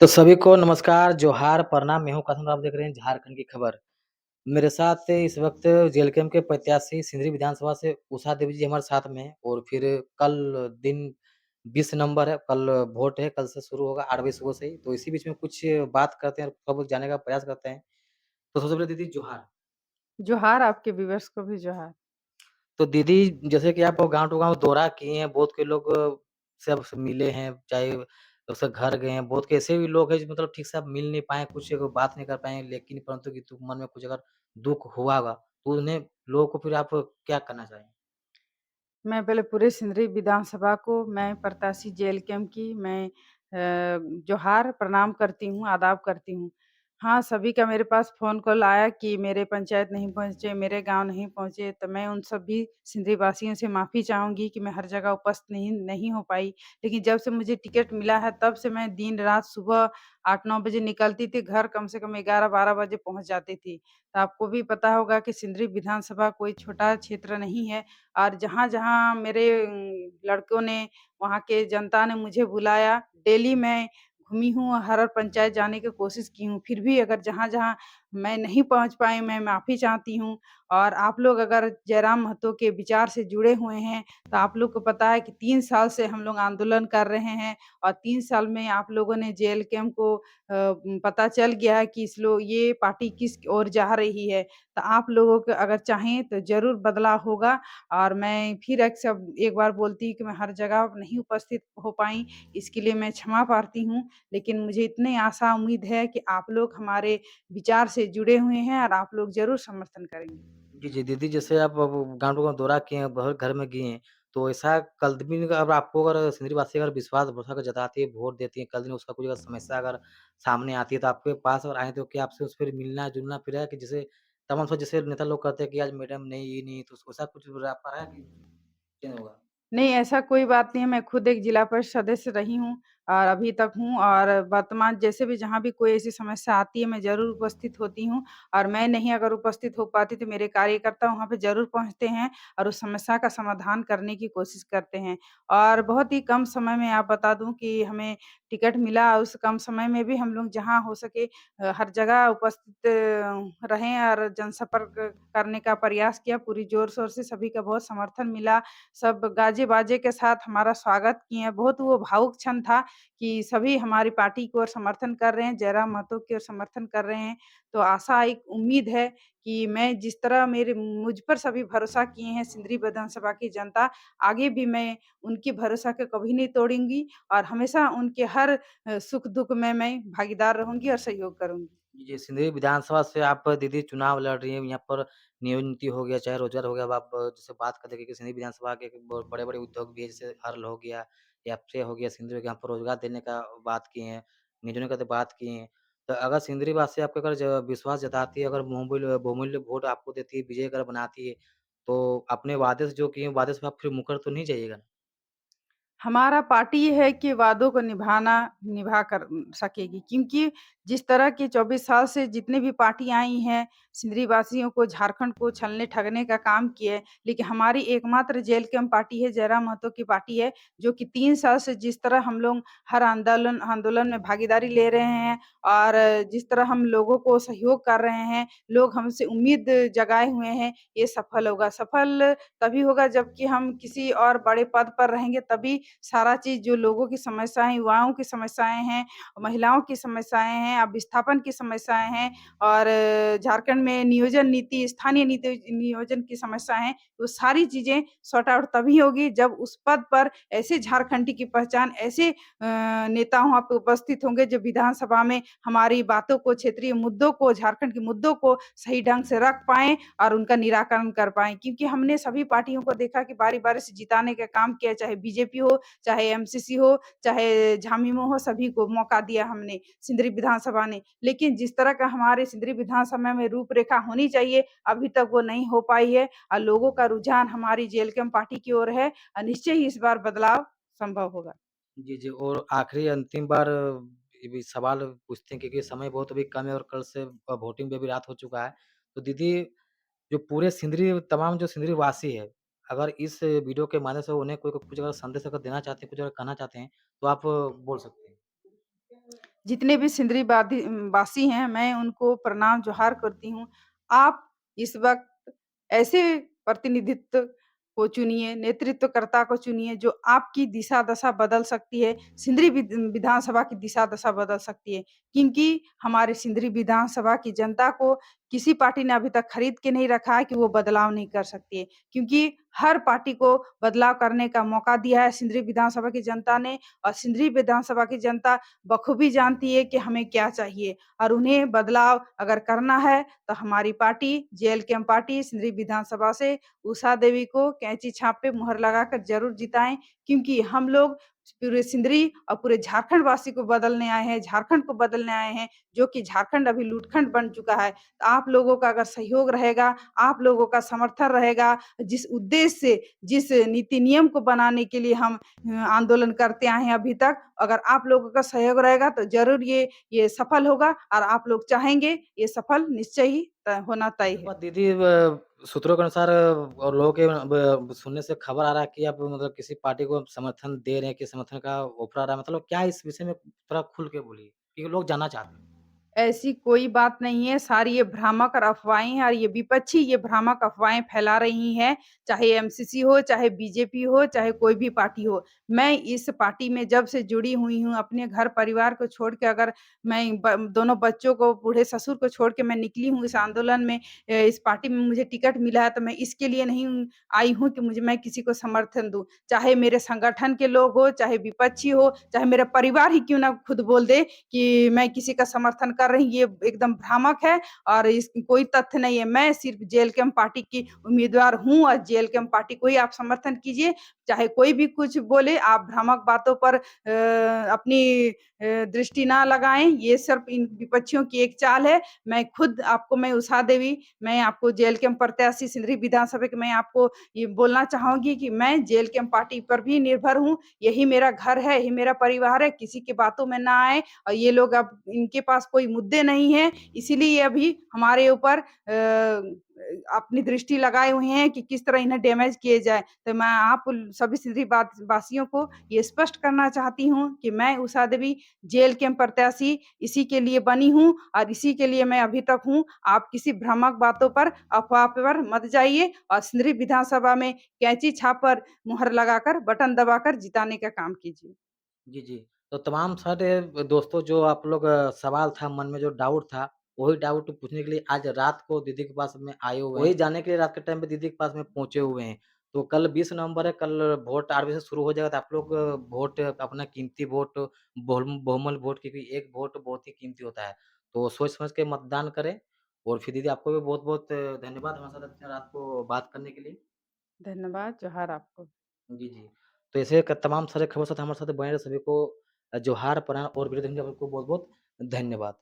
तो सभी को नमस्कार, जोहार, प्रणाम। मैं हूँ कसम, आप देख रहे हैं झारखंड की खबर। मेरे साथ इस वक़्त जेएलकेएम के प्रत्याशी सिंदरी विधानसभा से उषा देवी जी हमारे साथ में हैं और फिर कल दिन 20 नवंबर है, कल वोट है, कल से शुरू होगा 8 बजे सुबह से ही। तो इसी बीच में कुछ बात करते हैं और थोड़ा बहुत जानने का प्रयास करते हैं। तो सबसे पहले दीदी जोहार। जोहार आपके व्यूअर्स को भी जोहार। तो दीदी जैसे कि आप गाँव टू गाँव दौरा किए हैं, बहुत के लोग से आपसे मिले हैं, चाहे उसके घर गए हैं, बहुत के ऐसे भी लोग हैं जो मतलब ठीक से आप मिल नहीं पाए, कुछ एक बात नहीं कर पाए, लेकिन परंतु कि तो मन में कुछ अगर दुःख हुआ होगा, तो उन्हें लोगों को फिर आप क्या करना चाहेंगे? मैं पहले पूरे सिंदरी विधानसभा को मैं प्रत्याशी जेएलकेएम की जोहार प्रणाम करती हूँ, आदाब करती हूँ। हाँ, सभी का मेरे पास फ़ोन कॉल आया कि मेरे पंचायत नहीं पहुँचे, मेरे गाँव नहीं पहुँचे, तो मैं उन सभी सिंदरी वासियों से माफ़ी चाहूँगी कि मैं हर जगह उपस्थित नहीं नहीं हो पाई। लेकिन जब से मुझे टिकट मिला है, तब से मैं दिन-रात सुबह 8-9 बजे निकलती थी, घर कम से कम 11-12 बजे पहुँच जाती थी। तो आपको भी पता होगा कि सिंदरी विधानसभा कोई छोटा क्षेत्र नहीं है। और जहाँ-जहाँ मेरे लड़कों ने, वहाँ के जनता ने मुझे बुलाया, डेली मैं घूमी हूँ, हर पंचायत जाने की कोशिश की हूँ। फिर भी अगर जहाँ-जहाँ मैं नहीं पहुँच पाई, मैं माफ़ी चाहती हूँ। और आप लोग अगर जयराम महतो के विचार से जुड़े हुए हैं, तो आप लोग को पता है कि 3 साल से हम लोग आंदोलन कर रहे हैं और 3 साल में आप लोगों ने जेएलकेएम को पता चल गया है कि ये पार्टी किस ओर जा रही है। तो आप लोगों को अगर चाहें तो ज़रूर बदलाव होगा। और मैं फिर एक बार बोलती हूँ कि मैं हर जगह नहीं उपस्थित हो पाई, इसके लिए मैं क्षमा प्रार्थी हूँ। लेकिन मुझे इतनी आशा उम्मीद है कि आप लोग हमारे विचार से जुड़े हुए हैं और आप लोग ज़रूर समर्थन करेंगे। जी, जी, दीदी जैसे आप अब गाँव टू गाँव दौरा किए हैं, बहुत घर में गई हैं, तो ऐसा कल दिन अब आपको अगर सिंदरी वासी अगर विश्वास भरोसा अगर जताती है, वोट देती है, कल दिन उसका कुछ अगर समस्या अगर सामने आती है, तो आपके पास अगर आएँ तो क्या आपसे उस फिर मिलना-जुलना फिर है कि जैसे तमाम सब जैसे नेता लोग करते हैं कि आज मैडम नहीं, ये नहीं, तो वैसा कुछ आपका रहा है कि चेंज होगा? नहीं, ऐसा कोई बात नहीं है, मैं खुद एक जिला परिषद सदस्य रही हूँ और अभी तक हूँ और वर्तमान जैसे भी जहाँ भी कोई ऐसी समस्या आती है, मैं ज़रूर उपस्थित होती हूँ और मैं नहीं अगर उपस्थित हो पाती तो मेरे कार्यकर्ता वहाँ पे ज़रूर पहुँचते हैं और उस समस्या का समाधान करने की कोशिश करते हैं। और बहुत ही कम समय में आप बता दूँ कि हमें टिकट मिला, उस कम समय में भी हम लोग जहाँ हो सके हर जगह उपस्थित रहें और जनसंपर्क करने का प्रयास किया, पूरी ज़ोर-शोर से सभी का बहुत समर्थन मिला। सब गाजे-बाजे के साथ हमारा स्वागत किए। बहुत वो भावुक क्षण था कि सभी हमारी पार्टी की ओर समर्थन कर रहे हैं, जयराम महतो की ओर समर्थन कर रहे हैं। तो आशा एक उम्मीद है कि मैं जिस तरह मेरे मुझ पर सभी भरोसा किए हैं सिंदरी विधानसभा की जनता, आगे भी मैं उनकी भरोसा को कभी नहीं तोड़ूँगी और हमेशा उनके हर सुख-दुःख में मैं भागीदार रहूँगी और सहयोग करूँगी। जी, सिंदरी विधानसभा से आप दीदी चुनाव लड़ रही हैं, यहाँ पर नियोजित हो गया, चाहे रोजगार हो गया, अब आप जैसे बात करते हैं कि सिंदरी विधानसभा के ब बड़े-बड़े उद्योग भी हैं, जैसे हर्ल हो गया या एफसे हो गया, सिंदरी के यहाँ पर रोजगार देने का बात किए हैं, नियोजन का तो बात किए हैं। तो अगर सिंदरी वासी आपके अगर विश्वास जताती है, अगर बहुमूल्य वोट आपको देती है, विजयी अगर बनाती है, तो अपने वादे से जो किए हैं, वादे से आप फिर मुकर तो नहीं जाइएगा ना? हमारा पार्टी ये है कि वादों को निभा कर सकेगी क्योंकि जिस तरह के 24 साल से जितने भी पार्टियाँ आई हैं, सिंदरी वासियों को, झारखंड को छलने-ठगने का काम किए, लेकिन हमारी एकमात्र जेल-कैम पार्टी है, जयराम महतो की पार्टी है, जो कि 3 साल से जिस तरह हम लोग हर आंदोलन आंदोलन में भागीदारी ले रहे हैं और जिस तरह हम लोगों को सहयोग कर रहे हैं, लोग हमसे उम्मीद जगाए हुए हैं, ये सफल होगा। सफल तभी होगा जबकि हम किसी और बड़े पद पर रहेंगे तभी सारा चीज़ जो लोगों की समस्याएँ, युवाओं की समस्याएँ हैं, महिलाओं की समस्याएँ हैं, अब विस्थापन की समस्याएँ हैं और झारखंड में नियोजन नीति, स्थानीय नीति नियोजन की समस्याएँ हैं, वो सारी चीज़ें सॉर्ट आउट तभी होगी जब उस पद पर ऐसे झारखंडी की पहचान ऐसे नेता वहाँ पे उपस्थित होंगे जो विधानसभा में हमारी बातों को, क्षेत्रीय मुद्दों को, झारखंड के मुद्दों को सही ढंग से रख पाएँ और उनका निराकरण कर पाएँ। क्योंकि हमने सभी पार्टियों को देखा कि बारी-बारी से जिताने का काम किया, चाहे बीजेपी हो, चाहे एमसीसी हो, चाहे झामुमो हो, सभी को मौका दिया हमने, सिंदरी विधानसभा ने। लेकिन जिस तरह का हमारे सिंदरी विधानसभा में रूपरेखा होनी चाहिए, अभी तक वो नहीं हो पाई है और लोगों का रुझान हमारी जेल-कैम पार्टी की ओर है और निश्चय ही इस बार बदलाव संभव होगा। जी, जी और आखिरी अंतिम बार ये भी सवाल पूछते हैं क्योंकि समय बहुत अभी कम है और कल से वोटिंग पे भी रात हो चुका है। तो दीदी जो पूरे सिंदरी तमाम जो सिंदरी वासी है, अगर इस वीडियो के माध्यम से उन्हें कोई कुछ अगर संदेश अगर देना चाहते हैं, कुछ अगर कहना चाहते हैं, तो आप बोल सकते हैं। जितने भी सिंदरी वासी हैं, मैं उनको प्रणाम जोहार करती हूँ। आप इस वक़्त ऐसे प्रतिनिधित्व को चुनिए, नेतृत्वकर्ता को चुनिए जो आपकी दिशा-दशा बदल सकती है, सिंदरी विधानसभा की दिशा-दशा बदल सकती है। क्योंकि हमारे सिंदरी विधानसभा की जनता को किसी पार्टी ने अभी तक खरीद के नहीं रखा है कि वो बदलाव नहीं कर सकती है। क्योंकि हर पार्टी को बदलाव करने का मौका दिया है सिंदरी विधानसभा की जनता ने और सिंदरी विधानसभा की जनता बखूबी जानती है कि हमें क्या चाहिए और उन्हें बदलाव अगर करना है तो हमारी पार्टी जेएलकेएम पार्टी सिंदरी विधानसभा से उषा देवी को कैंची छाप पे मुहर लगाकर जरूर जिताएं क्योंकि हम लोग पूरे सिंदरी और पूरे झारखंड वासी को बदलने आए हैं, झारखंड को बदलने आए हैं, जो कि झारखंड अभी लूटखंड बन चुका है। तो आप लोगों का अगर सहयोग रहेगा, आप लोगों का समर्थन रहेगा, जिस उद्देश्य से, जिस नीति नियम को बनाने के लिए हम आंदोलन करते आए हैं अभी तक, अगर आप लोगों का सहयोग रहेगा तो ज़रूर ये सफल होगा और आप लोग चाहेंगे ये सफल निश्चय ही होना तय एक है। बात दीदी सूत्रों के अनुसार और लोगों के सुनने से खबर आ रहा है कि आप मतलब किसी पार्टी को समर्थन दे रहे हैं, कि समर्थन का ऑफ़र आ रहा है, मतलब क्या है इस विषय में थोड़ा खुल के बोलिए? क्योंकि लोग जानना चाहते हैं। ऐसी कोई बात नहीं है, सारी ये भ्रामक और अफ़वाहें हैं और ये विपक्षी ये भ्रामक अफ़वाहें फैला रही हैं, चाहे एमसीसी हो, चाहे बीजेपी हो, चाहे कोई भी पार्टी हो। मैं इस पार्टी में जब से जुड़ी हुई हूँ, अपने घर परिवार को छोड़ के अगर मैं ब दोनों बच्चों को, बूढ़े ससुर को छोड़ के मैं निकली हूँ इस आंदोलन में इस पार्टी में मुझे टिकट मिला है, तो मैं इसके लिए नहीं आई हूँ कि मैं किसी को समर्थन दूँ। चाहे मेरे संगठन के लोग हो, चाहे विपक्षी हो, चाहे मेरा परिवार ही क्यों ना खुद बोल दे कि मैं किसी का समर्थन कर रही ये एकदम भ्रामक है और इस कोई तथ्य नहीं है। मैं सिर्फ़ जेएलकेएम पार्टी की उम्मीदवार हूँ और जेएलकेएम पार्टी को ही आप समर्थन कीजिए। चाहे कोई भी कुछ बोले, आप भ्रामक बातों पर अपनी दृष्टि ना लगाएँ। ये सिर्फ़ इन विपक्षियों की एक चाल है। मैं उषा देवी, मैं आपको जेएलकेएम प्रत्याशी सिंदरी विधानसभा की मैं आपको ये बोलना चाहूँगी कि मैं जेएलकेएम पार्टी पर भी निर्भर हूँ। यही मेरा घर है, यही मेरा परिवार है, किसी की बातों में ना आएँ और ये लोग अब इनके पास कोई मुद्दे नहीं हैं, इसीलिए ये अभी हमारे ऊपर अपनी दृष्टि लगाए हुए हैं कि किस तरह इन्हें डैमेज किए जाए। तो मैं आप सभी सिंधी वासियों को ये स्पष्ट करना चाहती हूँ कि मैं उषा देवी जेल के प्रत्याशी इसी के लिए बनी हूँ और इसी के लिए मैं अभी तक हूँ। आप किसी भ्रामक बातों पर, अफ़वाह पर मत जाइए और सिंदरी विधानसभा में कैंची छाप पर मुहर लगाकर, बटन दबाकर जिताने का काम कीजिए। जी, जी। तो तमाम सारे दोस्तों जो आप लोग सवाल था मन में जो डाउट था, वही डाउट पूछने के लिए आज रात को दीदी के पास में आए हुए हैं। वही जानने के लिए रात के टाइम पे दीदी के पास में पहुँचे हुए हैं। तो कल 20 नवंबर है, कल वोट 8 बजे से शुरू हो जाएगा, तो आप लोग वोट अपना कीमती वोट बहुमूल्य वोट, क्योंकि एक वोट बहुत ही कीमती होता है। तो सोच समझ के मतदान करें। और फिर दीदी आपको भी बहुत-बहुत धन्यवाद हमारे साथ इतनी रात को बात करने के लिए। धन्यवाद, जोहार आपको। जी, जी। तो ऐसे क तमाम सारे खबर साथ हमारे साथ बने रहे, सभी को जोहार, प्रणाम और भी आपको बहुत-बहुत धन्यवाद।